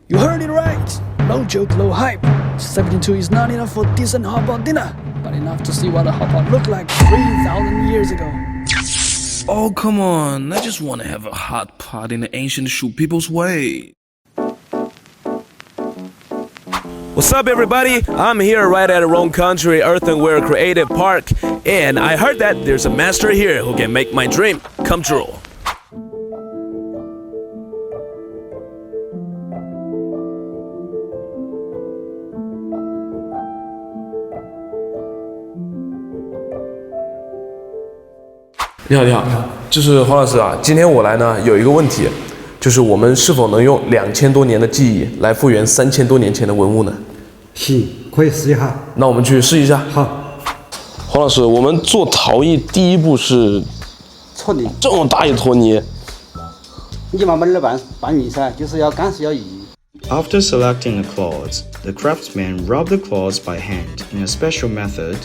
You heard it right. No joke, low hype. 72 is not enough for decent hotpot dinner, but enough to see what a hotpot looked like 3,000 years ago. Oh, come on. I just want to have a hot pot in the ancient Shu people's way. What's up, everybody? I'm here right at Rongxian County Earthenware Creative Park, and I heard that there's a master here who can make my dream come true. 你好，你好，就是黄老师啊。今天我来呢，有一个问题，就是我们是否能用2000多年的技艺来复原3000多年前的文物呢？行，可以试一下。那我们去试一下。好，黄老师，我们做陶艺第一步是搓泥，这么大一坨泥，你慢慢的拌泥噻，就是要干湿要易。 After selecting the cloths, the craftsman rubbed the cloths by hand in a special method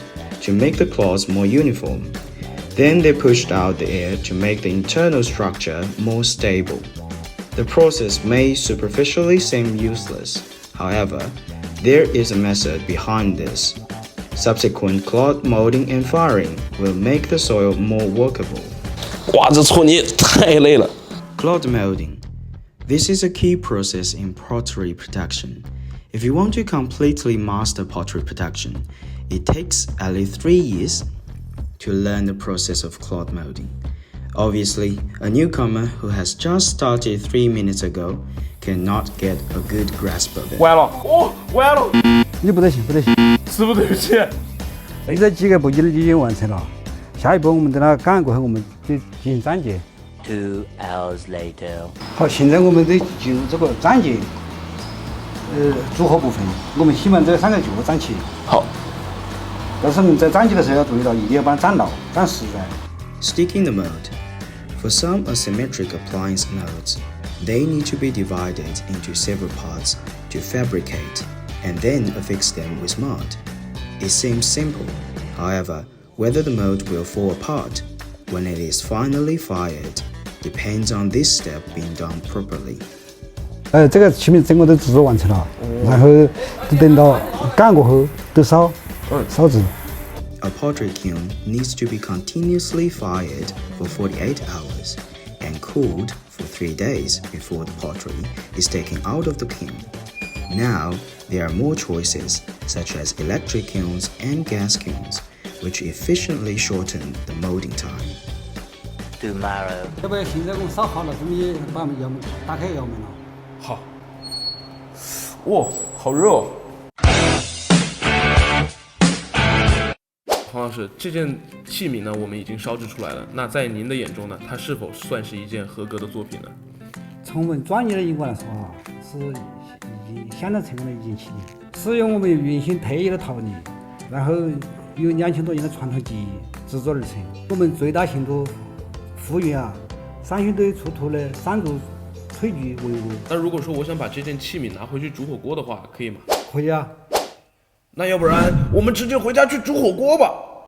to make the cloths more uniform. Then they pushed out the air to make the internal structure more stable. The process may superficially seem useless. However, there is a method behind this. Subsequent cloth molding and firing will make the soil more workable. 哇，这搓泥太累了。 Cloth molding. This is a key process in pottery production. If you want to completely master pottery production, it takes at least 3 years to learn the process of cloth molding. Obviously, a newcomer who has just started 3 minutes ago cannot get a good grasp of it. 完了，哦，完了，你不得行，不得行。师傅对不起。现在几个步骤已经完成了，下一步我们等它赶过后，我们就进行粘结。 2 hours later. 好，现在我们得进入这个粘结，组合部分。我们先把这3个脚粘起。好。 但是我们在粘结的时候要注意到，一定要把它粘牢、粘实在。 Sticking the mold. For some asymmetric appliance molds, they need to be divided into several parts to fabricate, and then affix them with mud. It seems simple. However, whether the mold will fall apart when it is finally fired depends on this step being done properly. 这个器皿整个都制作完成了，然后等到赶过后都烧制。 A pottery kiln needs to be continuously fired for 48 hours and cooled for 3 days before the pottery is taken out of the kiln. Now, there are more choices, such as electric kilns and gas kilns, which efficiently shorten the molding time. Tomorrow. 要不现在我们烧好了，准备把窑门打开窑门了。好。哇，好热哦。 黄老师，这件器皿呢，我们已经烧制出来了。那在您的眼中呢，它是否算是一件合格的作品呢？从我们专业的眼光来说啊，是已经相当成功的一件器皿。使用我们原先特异的陶泥，然后有2000多年的传统技艺制作而成。我们最大限度复原山区堆出土的山竹炊具为物。那如果说我想把这件器皿拿回去煮火锅的话，可以吗？可以啊。 那要不然我们直接回家去煮火锅吧。